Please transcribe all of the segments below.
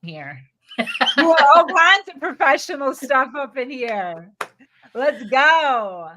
here. You are all kinds of professional stuff up in here. Let's go.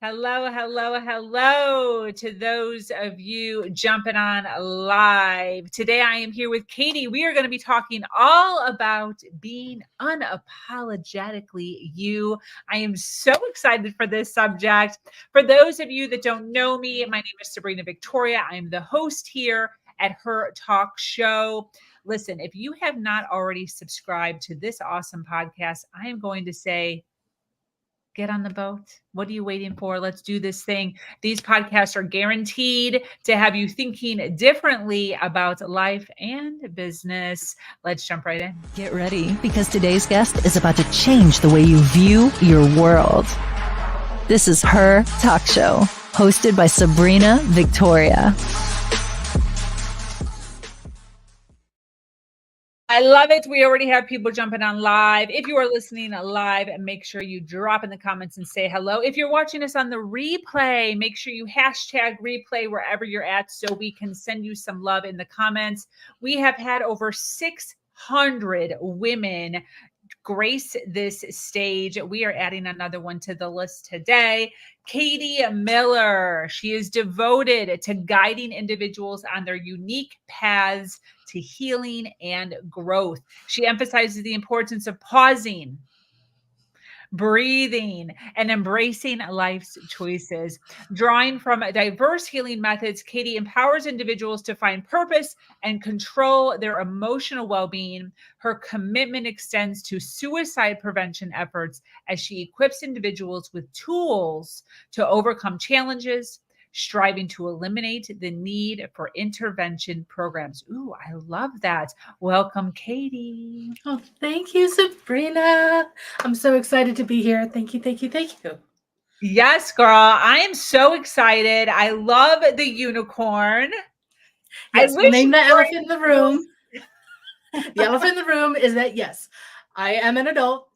Hello, hello, hello to those of you jumping on live. Today I am here with Katie. We are going to be talking all about being unapologetically you. I am so excited for this subject. For those of you that don't know me, my name is Sabrina Victoria. I am the host here at her talk show. Listen, if you have not already subscribed to this awesome podcast, I am going to say, get on the boat. What are you waiting for? Let's do this thing. These podcasts are guaranteed to have you thinking differently about life and business. Let's jump right in. Get ready, because today's guest is about to change the way you view your world. This is Her Talk Show, hosted by Sabrina Victoria. I love it. We already have people jumping on live. If you are listening live, make sure you drop in the comments and say hello. If you're watching us on the replay, make sure you hashtag replay wherever you're at so we can send you some love in the comments. We have had over 600 women grace this stage. We are adding another one to the list today. Katie Miller. She is devoted to guiding individuals on their unique paths to healing and growth. She emphasizes the importance of pausing, breathing, and embracing life's choices. Drawing from diverse healing methods, Katie empowers individuals to find purpose and control their emotional well-being. Her commitment extends to suicide prevention efforts as she equips individuals with tools to overcome challenges, striving to eliminate the need for intervention programs. Ooh, I love that. Welcome, Katie. Oh, thank you, Sabrina. I'm so excited to be here. Thank you, thank you, thank you. Yes, girl. I am so excited. I love the unicorn. Yes, I name the elephant in the room. The elephant in the room is that, yes, I am an adult.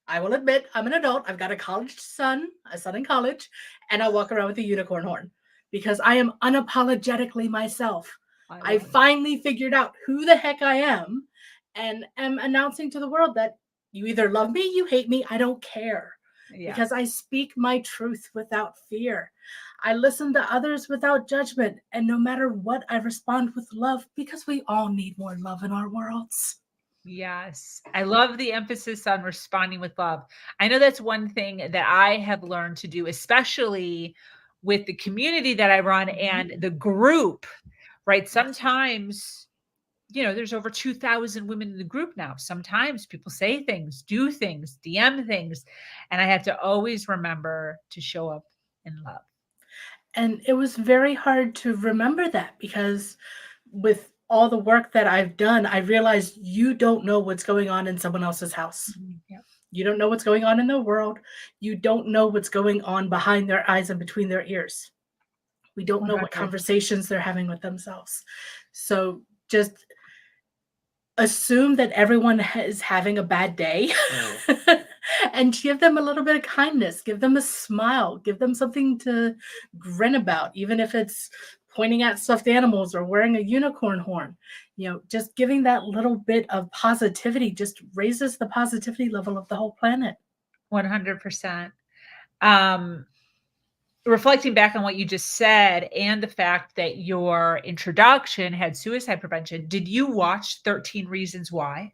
I will admit I'm an adult. I've got a son in college, and I walk around with a unicorn horn because I am unapologetically myself. I finally figured out who the heck I am and am announcing to the world that you either love me, you hate me, I don't care. Yeah. Because I speak my truth without fear. I listen to others without judgment. And no matter what, I respond with love because we all need more love in our worlds. Yes. I love the emphasis on responding with love. I know that's one thing that I have learned to do, especially with the community that I run and the group, right? Sometimes, there's over 2,000 women in the group now. Sometimes people say things, do things, DM things, and I have to always remember to show up in love. And it was very hard to remember that because with all the work that I've done, I realized you don't know what's going on in someone else's house. Yep. You don't know what's going on in the world. You don't know what's going on behind their eyes and between their ears. We don't know what conversations they're having with themselves. So just assume that everyone is having a bad day and give them a little bit of kindness, give them a smile, give them something to grin about, even if it's pointing at stuffed animals or wearing a unicorn horn. Just giving that little bit of positivity just raises the positivity level of the whole planet. 100%. Reflecting back on what you just said and the fact that your introduction had suicide prevention, did you watch 13 Reasons Why?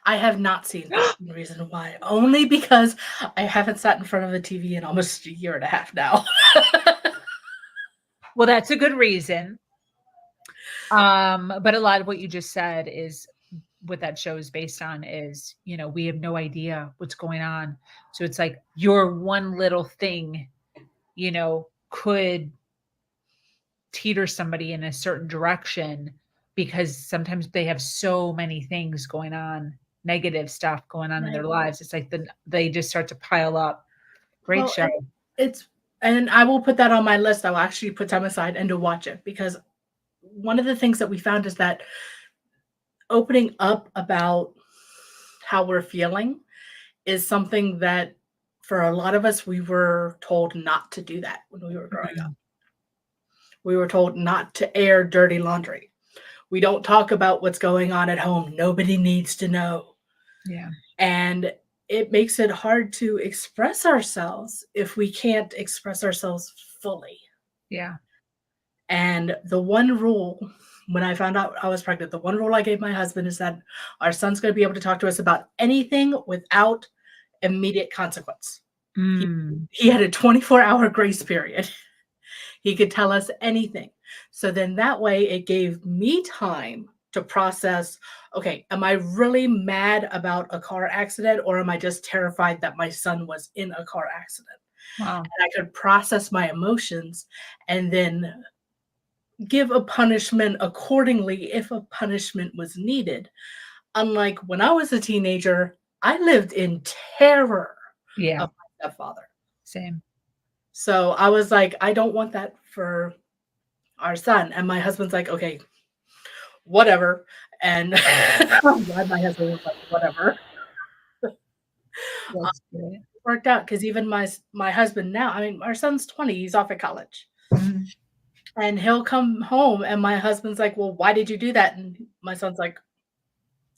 I have not seen 13 Reasons Why, only because I haven't sat in front of a TV in almost a year and a half now. Well, that's a good reason. But a lot of what you just said is what that show is based on is, we have no idea what's going on. So it's like your one little thing, could teeter somebody in a certain direction because sometimes they have so many things going on, negative stuff going on in their lives. It's like they just start to pile up. Great show. And I will put that on my list. I will actually put time aside and to watch it because one of the things that we found is that opening up about how we're feeling is something that for a lot of us, we were told not to do that when we were growing up. We were told not to air dirty laundry. We don't talk about what's going on at home. Nobody needs to know. Yeah. And it makes it hard to express ourselves if we can't express ourselves fully. Yeah. And the one rule, when I found out I was pregnant, the one rule I gave my husband is that our son's going to be able to talk to us about anything without immediate consequence. He had a 24-hour grace period. He could tell us anything. So then that way it gave me time to process, okay, am I really mad about a car accident, or am I just terrified that my son was in a car accident? Wow. And I could process my emotions and then give a punishment accordingly if a punishment was needed. Unlike when I was a teenager, I lived in terror of my stepfather. Same. So I was like, I don't want that for our son. And my husband's like, okay, whatever. And I'm glad my husband was like, whatever. That's great. It worked out because even my husband now, I mean, our son's 20, he's off at college. And he'll come home and my husband's like, well, why did you do that? And my son's like,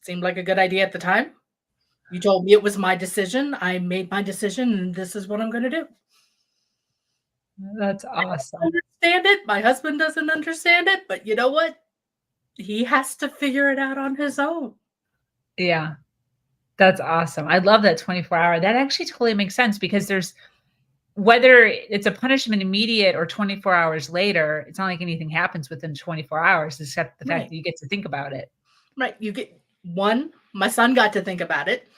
seemed like a good idea at the time. You told me it was my decision. I made my decision and this is what I'm going to do. That's awesome. I don't understand it. My husband doesn't understand it, but you know what? He has to figure it out on his own. Yeah. That's awesome. I love that 24-hour. That actually totally makes sense because there's, whether it's a punishment immediate or 24 hours later, it's not like anything happens within 24 hours, except the fact that you get to think about it. Right. You get one, my son got to think about it.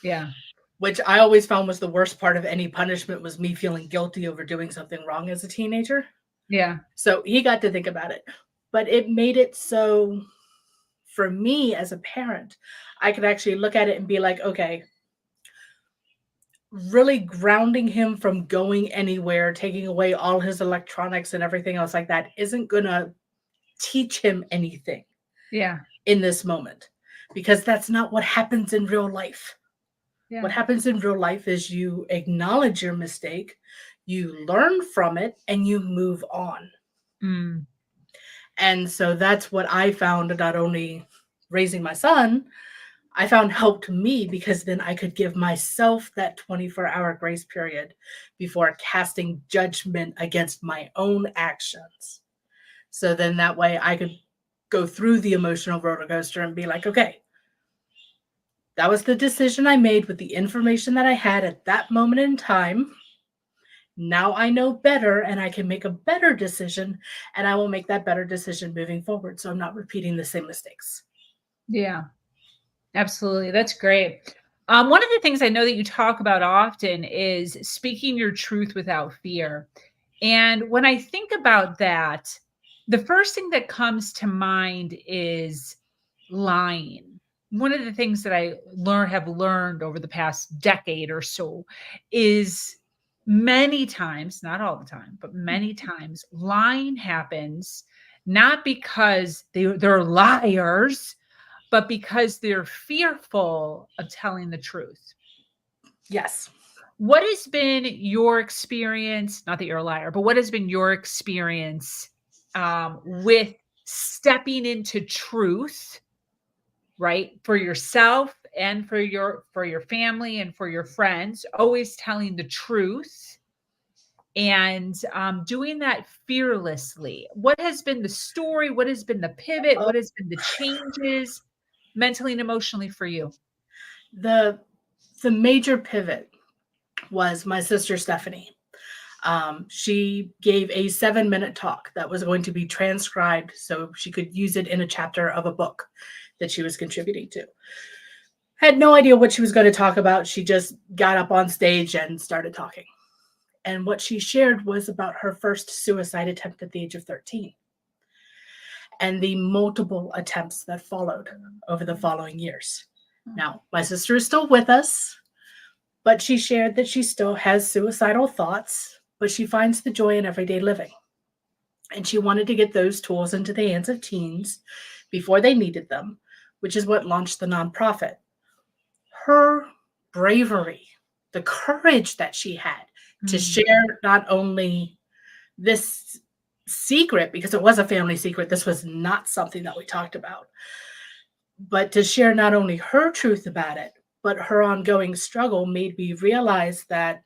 Yeah. Which I always found was the worst part of any punishment, was me feeling guilty over doing something wrong as a teenager. Yeah. So he got to think about it. But it made it so, for me as a parent, I could actually look at it and be like, okay, really grounding him from going anywhere, taking away all his electronics and everything else like that isn't going to teach him anything. Yeah. In this moment, because that's not what happens in real life. Yeah. What happens in real life is you acknowledge your mistake, you learn from it, and you move on. And so that's what I found, not only raising my son, I found helped me, because then I could give myself that 24-hour grace period before casting judgment against my own actions. So then that way I could go through the emotional roller coaster and be like, okay, that was the decision I made with the information that I had at that moment in time. Now I know better and I can make a better decision, and I will make that better decision moving forward. So I'm not repeating the same mistakes. Yeah, absolutely. That's great. One of the things I know that you talk about often is speaking your truth without fear. And when I think about that, the first thing that comes to mind is lying. One of the things that I have learned over the past decade or so is many times, not all the time, but many times, lying happens not because they're liars, but because they're fearful of telling the truth. Yes. What has been your experience? Not that you're a liar, but what has been your experience with stepping into truth, right? For yourself and for your family and for your friends, always telling the truth and doing that fearlessly. What has been the story? What has been the pivot? What has been the changes mentally and emotionally for you? The major pivot was my sister Stephanie. She gave a 7-minute talk that was going to be transcribed so she could use it in a chapter of a book that she was contributing to. Had no idea what she was going to talk about. She just got up on stage and started talking. And what she shared was about her first suicide attempt at the age of 13 and the multiple attempts that followed over the following years. Now, my sister is still with us, but she shared that she still has suicidal thoughts, but she finds the joy in everyday living. And she wanted to get those tools into the hands of teens before they needed them, which is what launched the nonprofit. Her bravery, the courage that she had to share not only this secret, because it was a family secret. This was not something that we talked about. But to share not only her truth about it, but her ongoing struggle made me realize that,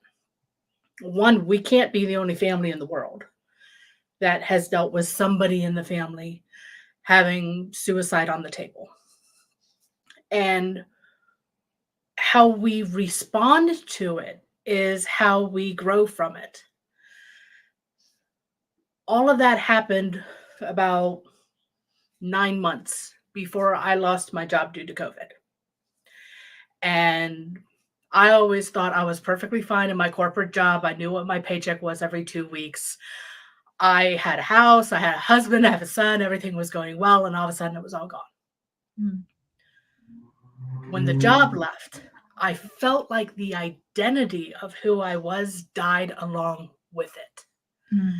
one, we can't be the only family in the world that has dealt with somebody in the family having suicide on the table. And how we respond to it is how we grow from it. All of that happened about 9 months before I lost my job due to COVID. And I always thought I was perfectly fine in my corporate job. I knew what my paycheck was every 2 weeks. I had a house, I had a husband, I have a son, everything was going well, and all of a sudden it was all gone. Mm. When the job left, I felt like the identity of who I was died along with it. Mm.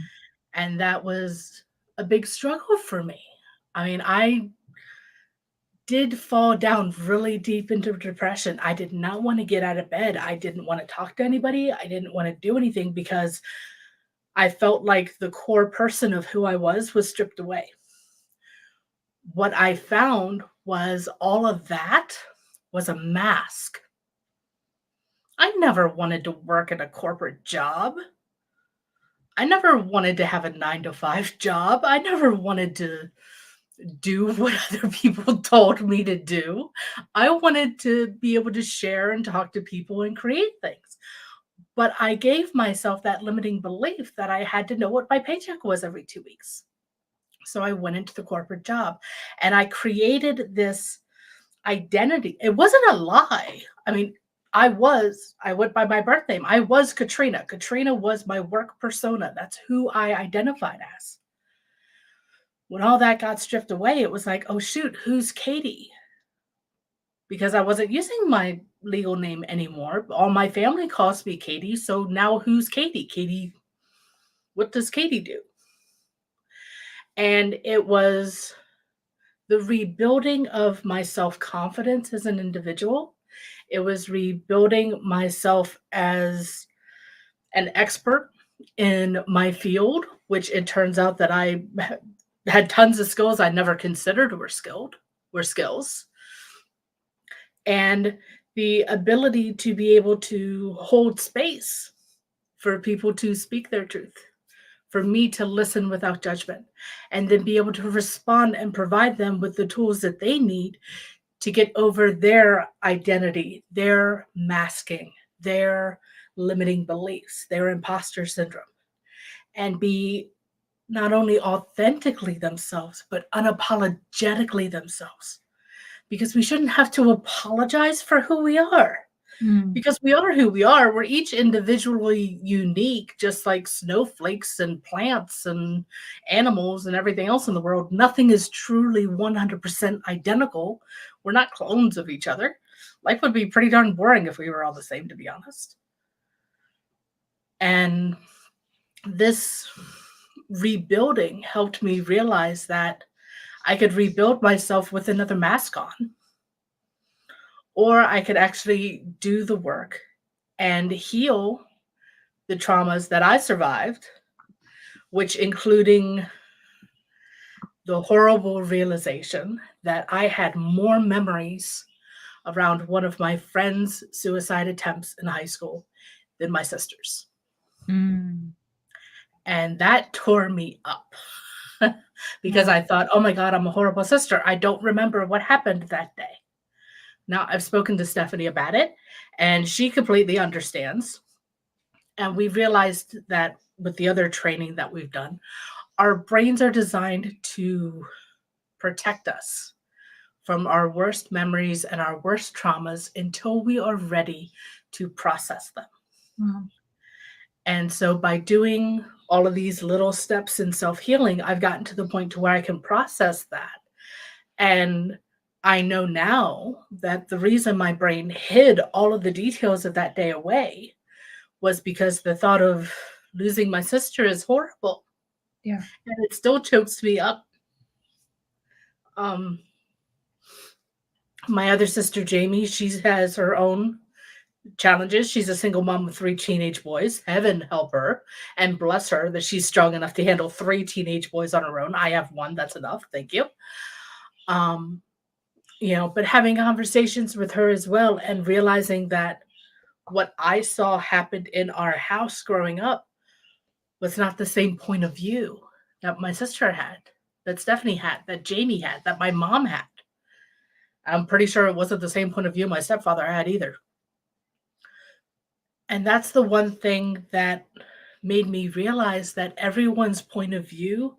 And that was a big struggle for me. I mean, I did fall down really deep into depression. I did not want to get out of bed. I didn't want to talk to anybody. I didn't want to do anything because I felt like the core person of who I was stripped away. What I found was all of that was a mask. I never wanted to work at a corporate job. I never wanted to have a 9-to-5 job. I never wanted to do what other people told me to do. I wanted to be able to share and talk to people and create things. But I gave myself that limiting belief that I had to know what my paycheck was every 2 weeks. So I went into the corporate job and I created this identity. It wasn't a lie. I mean, I went by my birth name. I was Katrina. Katrina was my work persona. That's who I identified as. When all that got stripped away, it was like, oh shoot, who's Katie? Because I wasn't using my legal name anymore. All my family calls me Katie. So now who's Katie? Katie, what does Katie do? And it was the rebuilding of my self-confidence as an individual. It was rebuilding myself as an expert in my field, which it turns out that I had tons of skills I never considered were skills. And the ability to be able to hold space for people to speak their truth, for me to listen without judgment, and then be able to respond and provide them with the tools that they need to get over their identity, their masking, their limiting beliefs, their imposter syndrome, and be not only authentically themselves, but unapologetically themselves. Because we shouldn't have to apologize for who we are. Because we are who we are. We're each individually unique, just like snowflakes and plants and animals and everything else in the world. Nothing is truly 100% identical. We're not clones of each other. Life would be pretty darn boring if we were all the same, to be honest. And this rebuilding helped me realize that I could rebuild myself with another mask on. Or I could actually do the work and heal the traumas that I survived, which including the horrible realization that I had more memories around one of my friend's suicide attempts in high school than my sister's. And that tore me up because I thought, oh my God, I'm a horrible sister. I don't remember what happened that day. Now, I've spoken to Stephanie about it, and she completely understands. And we realized that with the other training that we've done, our brains are designed to protect us from our worst memories and our worst traumas until we are ready to process them. And so by doing all of these little steps in self-healing, I've gotten to the point to where I can process that. And I know now that the reason my brain hid all of the details of that day away was because the thought of losing my sister is horrible. Yeah. And it still chokes me up. My other sister, Jamie, she has her own challenges. She's a single mom with 3 teenage boys. Heaven help her and bless her that she's strong enough to handle 3 teenage boys on her own. I have 1. That's enough. Thank you. But having conversations with her as well and realizing that what I saw happened in our house growing up was not the same point of view that my sister had, that Stephanie had, that Jamie had, that my mom had. I'm pretty sure it wasn't the same point of view my stepfather had either. And that's the one thing that made me realize that everyone's point of view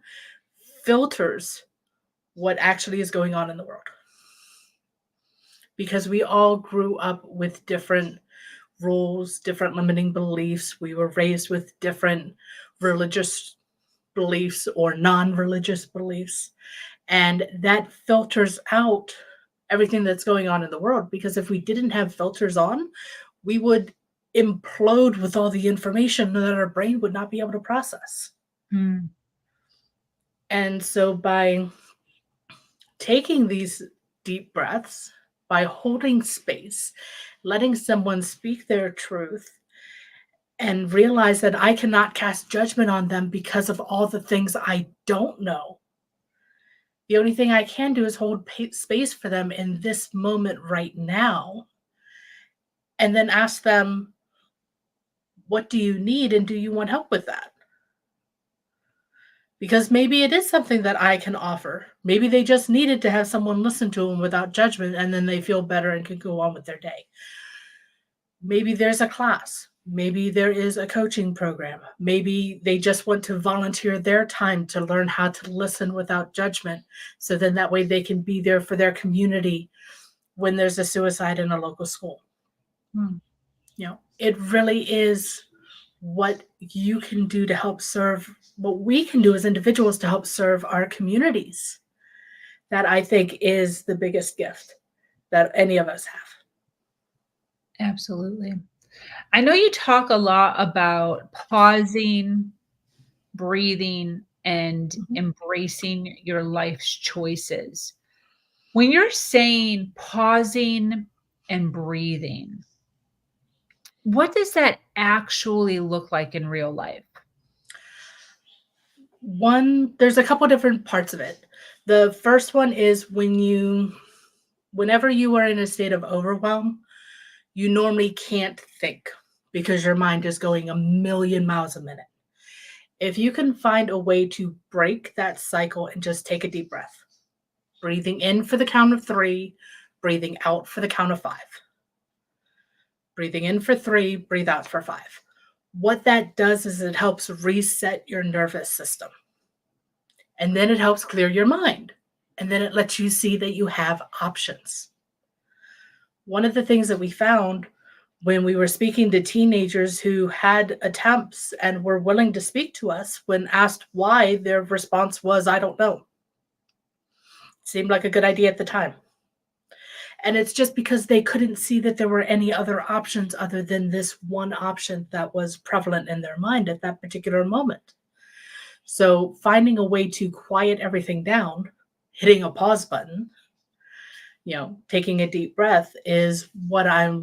filters what actually is going on in the world. Because we all grew up with different rules, different limiting beliefs. We were raised with different religious beliefs or non-religious beliefs. And that filters out everything that's going on in the world. Because if we didn't have filters on, we would implode with all the information that our brain would not be able to process. And so by taking these deep breaths, by holding space, letting someone speak their truth, and realize that I cannot cast judgment on them because of all the things I don't know. The only thing I can do is hold space for them in this moment right now, and then ask them, what do you need and do you want help with that? Because maybe it is something that I can offer. Maybe they just needed to have someone listen to them without judgment, and then they feel better and can go on with their day. Maybe there's a class. Maybe there is a coaching program. Maybe they just want to volunteer their time to learn how to listen without judgment. So then that way they can be there for their community when there's a suicide in a local school. It really is what you can do to help serve, what we can do as individuals to help serve our communities. That I think is the biggest gift that any of us have. Absolutely. I know you talk a lot about pausing, breathing, and embracing your life's choices. When you're saying pausing and breathing, what does that actually look like in real life? There's a couple different parts of it. The first one is whenever you are in a state of overwhelm, you normally can't think because your mind is going a million miles a minute. If you can find a way to break that cycle and just take a deep breath, breathing in for the count of 3, breathing out for the count of 5. Breathing in for 3, breathe out for 5. What that does is it helps reset your nervous system. And then it helps clear your mind. And then it lets you see that you have options. One of the things that we found when we were speaking to teenagers who had attempts and were willing to speak to us, when asked why, their response was, I don't know. Seemed like a good idea at the time. And it's just because they couldn't see that there were any other options other than this one option that was prevalent in their mind at that particular moment. So finding a way to quiet everything down, hitting a pause button, taking a deep breath is what I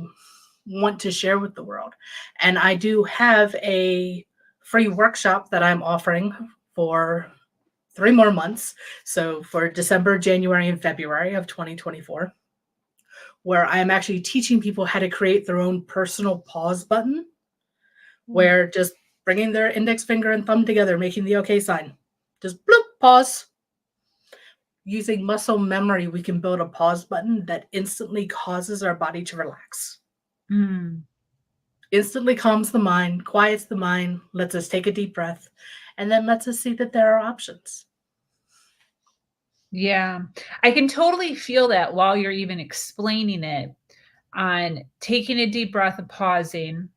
want to share with the world. And I do have a free workshop that I'm offering for 3 more months. So for December, January, and February of 2024, where I'm actually teaching people how to create their own personal pause button, where just bringing their index finger and thumb together, making the okay sign, just bloop, pause. Using muscle memory, we can build a pause button that instantly causes our body to relax. Instantly calms the mind, quiets the mind, lets us take a deep breath, and then lets us see that there are options. Yeah, I can totally feel that while you're even explaining it, on taking a deep breath and pausing,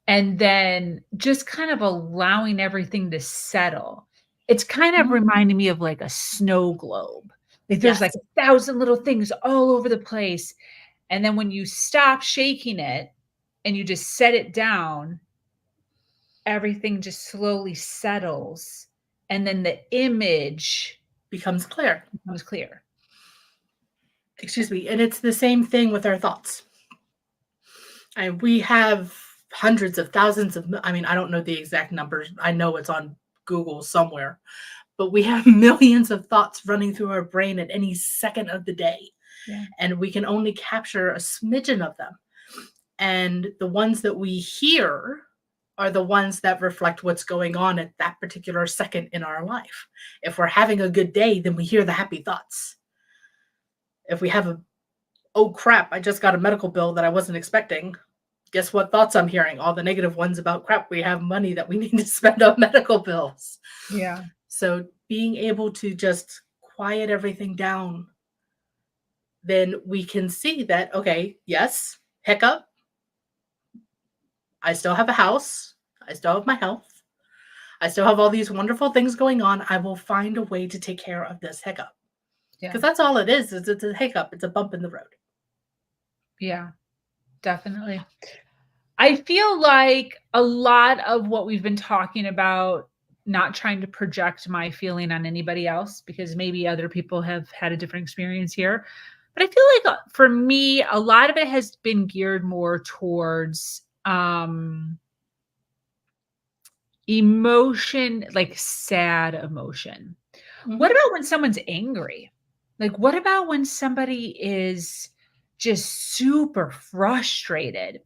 and then just kind of allowing everything to settle. It's kind of reminding me of like a snow globe. Like there's like 1,000 little things all over the place. And then when you stop shaking it and you just set it down, everything just slowly settles. And then the image becomes clear. Excuse me. And it's the same thing with our thoughts. And we have hundreds of thousands of, I mean, I don't know the exact numbers. I know it's on Google somewhere, but we have millions of thoughts running through our brain at any second of the day. Yeah. And we can only capture a smidgen of them. And the ones that we hear are the ones that reflect what's going on at that particular second in our life. If we're having a good day, then we hear the happy thoughts. If we have a, oh crap, I just got a medical bill that I wasn't expecting, guess what thoughts I'm hearing? All the negative ones about crap, we have money that we need to spend on medical bills. Yeah. So being able to just quiet everything down, then we can see that, okay, yes, hiccup. I still have a house. I still have my health. I still have all these wonderful things going on. I will find a way to take care of this hiccup. Because that's all it is it's a hiccup. It's a bump in the road. Yeah, definitely. I feel like a lot of what we've been talking about, not trying to project my feeling on anybody else, because maybe other people have had a different experience here. But I feel like for me, a lot of it has been geared more towards emotion, like sad emotion. What about when someone's angry? Like, what about when somebody is just super frustrated?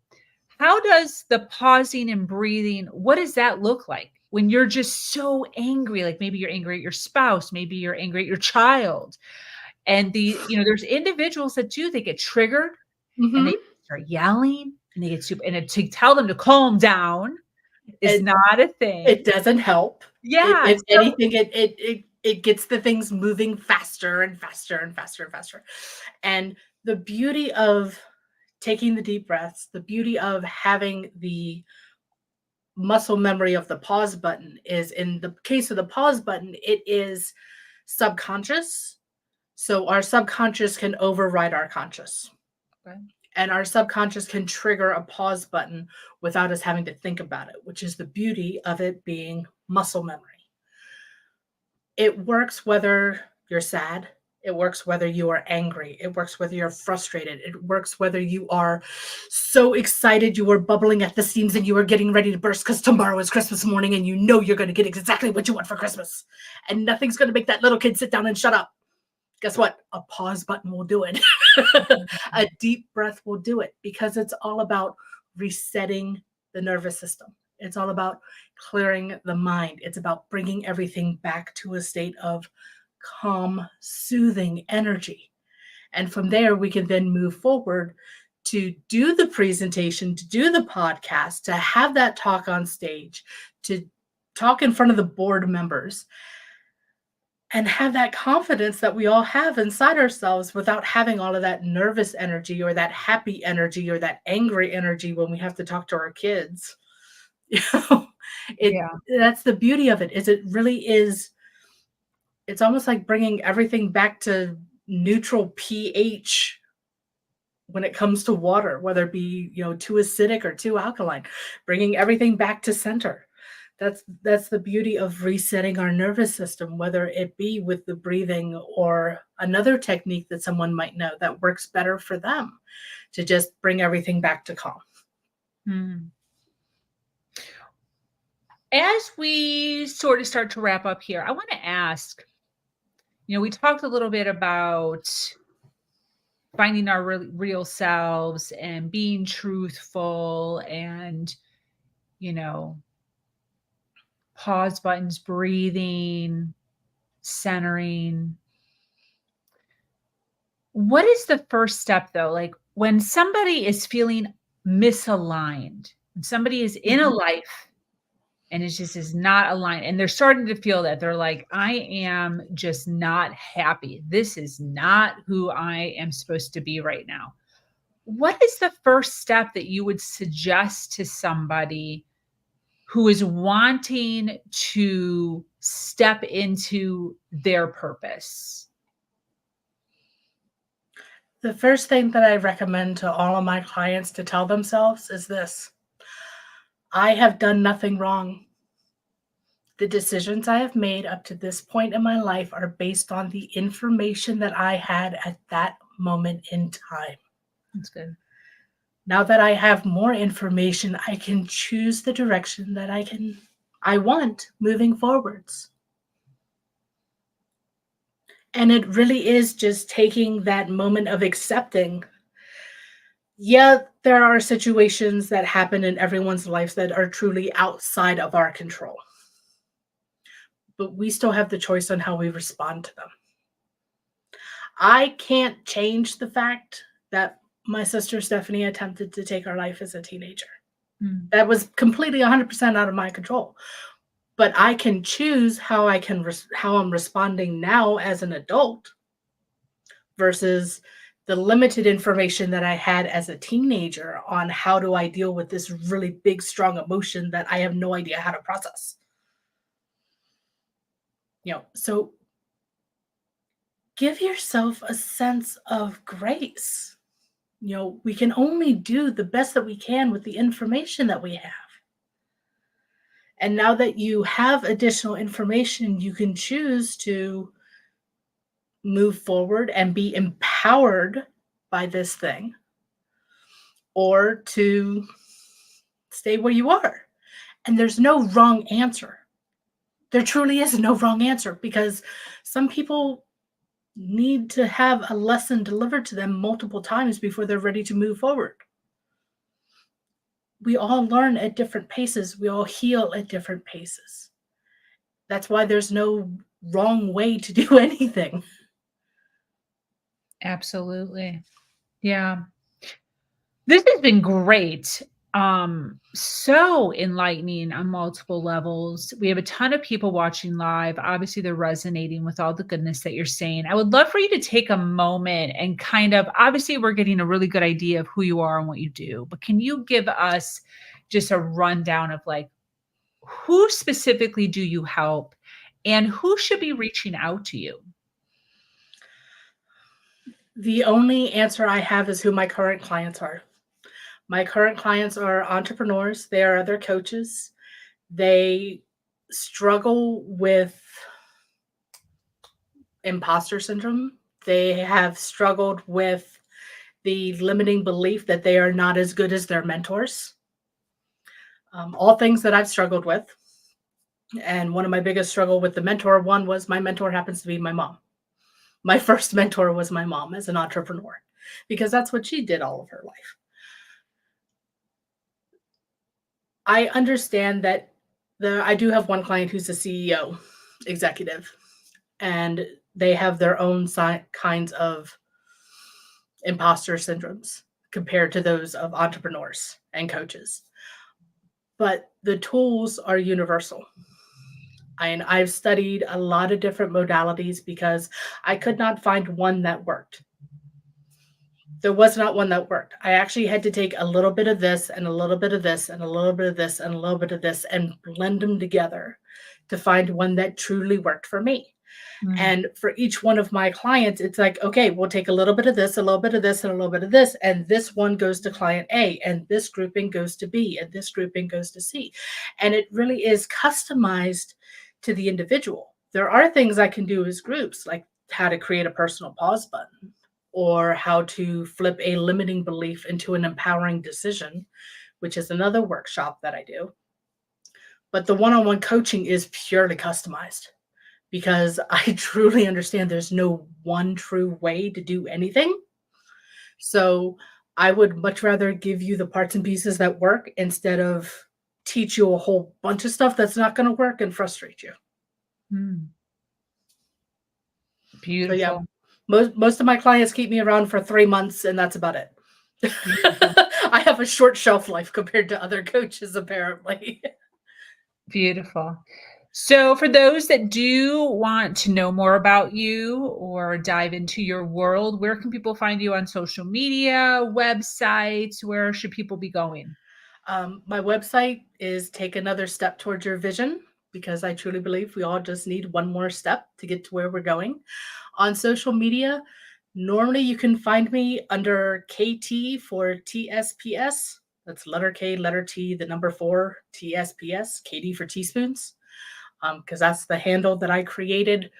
How does the pausing and breathing, what does that look like when you're just so angry? Like maybe you're angry at your spouse, maybe you're angry at your child. And there's individuals that they get triggered and they start yelling and they get super, and to tell them to calm down is not a thing. It doesn't help. Yeah. If anything, it gets the things moving faster and faster and faster and faster. And the beauty of taking the deep breaths, the beauty of having the muscle memory of the pause button is, in the case of the pause button, it is subconscious. So our subconscious can override our conscious. Okay. And our subconscious can trigger a pause button without us having to think about it, which is the beauty of it being muscle memory. It works whether you're sad. It works whether you are angry. It works whether you're frustrated. It works whether you are so excited you are bubbling at the seams and you are getting ready to burst because tomorrow is Christmas morning and you know you're going to get exactly what you want for Christmas. And nothing's going to make that little kid sit down and shut up. Guess what? A pause button will do it. A deep breath will do it, because it's all about resetting the nervous system. It's all about clearing the mind. It's about bringing everything back to a state of calm, soothing energy. And from there, we can then move forward to do the presentation, to do the podcast, to have that talk on stage, to talk in front of the board members, and have that confidence that we all have inside ourselves without having all of that nervous energy or that happy energy or that angry energy when we have to talk to our kids. That's the beauty of it, is it really is. It's almost like bringing everything back to neutral pH when it comes to water, whether it be, too acidic or too alkaline, bringing everything back to center. That's the beauty of resetting our nervous system, whether it be with the breathing or another technique that someone might know that works better for them, to just bring everything back to calm. As we sort of start to wrap up here, I want to ask, we talked a little bit about finding our real selves and being truthful and, pause buttons, breathing, centering. What is the first step, though? Like when somebody is feeling misaligned, when somebody is in a life and it just is not aligned, and they're starting to feel that, they're like, I am just not happy. This is not who I am supposed to be right now. What is the first step that you would suggest to somebody who is wanting to step into their purpose? The first thing that I recommend to all of my clients to tell themselves is this: I have done nothing wrong. The decisions I have made up to this point in my life are based on the information that I had at that moment in time. That's good. Now that I have more information, I can choose the direction that I want moving forwards. And it really is just taking that moment of accepting. Yeah, there are situations that happen in everyone's lives that are truly outside of our control. But we still have the choice on how we respond to them. I can't change the fact that my sister Stephanie attempted to take her life as a teenager. That was completely 100% out of my control. But I can choose how I'm responding now as an adult versus the limited information that I had as a teenager on how do I deal with this really big, strong emotion that I have no idea how to process. So give yourself a sense of grace. We can only do the best that we can with the information that we have. And now that you have additional information, you can choose to move forward and be empowered by this thing, or to stay where you are. And there's no wrong answer. There truly is no wrong answer, because some people need to have a lesson delivered to them multiple times before they're ready to move forward. We all learn at different paces. We all heal at different paces. That's why there's no wrong way to do anything. Absolutely. Yeah. This has been great. So enlightening on multiple levels. We have a ton of people watching live. Obviously, they're resonating with all the goodness that you're saying. I would love for you to take a moment and kind of, obviously, we're getting a really good idea of who you are and what you do, but can you give us just a rundown of like, who specifically do you help and who should be reaching out to you? The only answer I have is who my current clients are. My current clients are entrepreneurs. They are other coaches. They struggle with imposter syndrome. They have struggled with the limiting belief that they are not as good as their mentors. All things that I've struggled with. And one of my biggest struggle with the mentor one was my mentor happens to be my mom. My first mentor was my mom as an entrepreneur, because that's what she did all of her life. I understand that I do have one client who's a CEO executive, and they have their own kinds of imposter syndromes compared to those of entrepreneurs and coaches. But the tools are universal. And I've studied a lot of different modalities because I could not find one that worked. There was not one that worked. I actually had to take a little bit of this and a little bit of this and a little bit of this and a little bit of this and blend them together to find one that truly worked for me. And for each one of my clients, it's like, okay, we'll take a little bit of this, a little bit of this, and a little bit of this. And this one goes to client A, and this grouping goes to B, and this grouping goes to C. And it really is customized to the individual. There are things I can do as groups, like how to create a personal pause button, or how to flip a limiting belief into an empowering decision, which is another workshop that I do. But the one-on-one coaching is purely customized, because I truly understand there's no one true way to do anything. So I would much rather give you the parts and pieces that work instead of teach you a whole bunch of stuff that's not going to work and frustrate you. Beautiful. So yeah, most of my clients keep me around for 3 months, and that's about it. I have a short shelf life compared to other coaches, apparently. Beautiful. So for those that do want to know more about you or dive into your world, where can people find you on social media, websites? Where should people be going? My website is Take Another Step Towards Your Vision, because I truly believe we all just need one more step to get to where we're going. On social media, normally you can find me under KT for TSPS. That's letter K, letter T, the number 4, TSPS, KD for teaspoons, because that's the handle that I created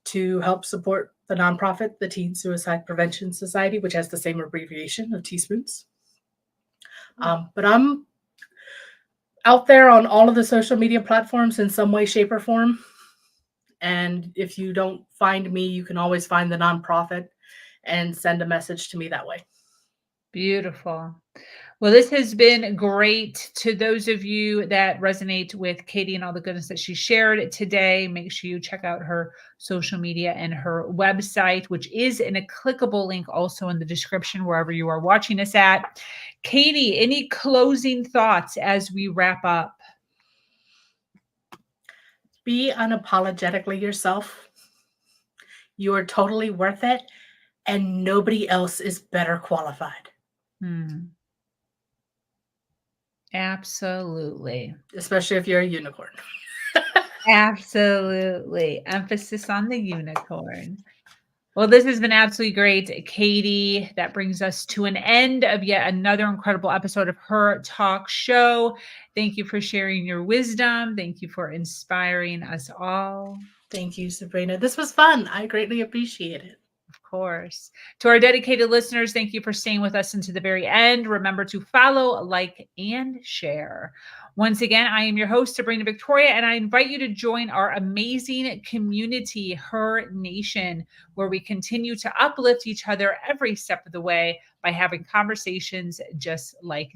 to help support the nonprofit, the Teen Suicide Prevention Society, which has the same abbreviation of teaspoons. But I'm out there on all of the social media platforms in some way, shape, or form. And if you don't find me, you can always find the nonprofit and send a message to me that way. Beautiful. Well, this has been great. To those of you that resonate with Katie and all the goodness that she shared today, make sure you check out her social media and her website, which is in a clickable link also in the description wherever you are watching us at. Katie, any closing thoughts as we wrap up? Be unapologetically yourself. You are totally worth it, and nobody else is better qualified. Absolutely. Especially if you're a unicorn. Absolutely. Emphasis on the unicorn. Well, this has been absolutely great, Katie. That brings us to an end of yet another incredible episode of Her Talk Show. Thank you for sharing your wisdom. Thank you for inspiring us all. Thank you, Sabrina. This was fun. I greatly appreciate it. Of course. To our dedicated listeners, thank you for staying with us into the very end. Remember to follow, like, and share. Once again, I am your host, Sabrina Victoria, and I invite you to join our amazing community, Her Nation, where we continue to uplift each other every step of the way by having conversations just like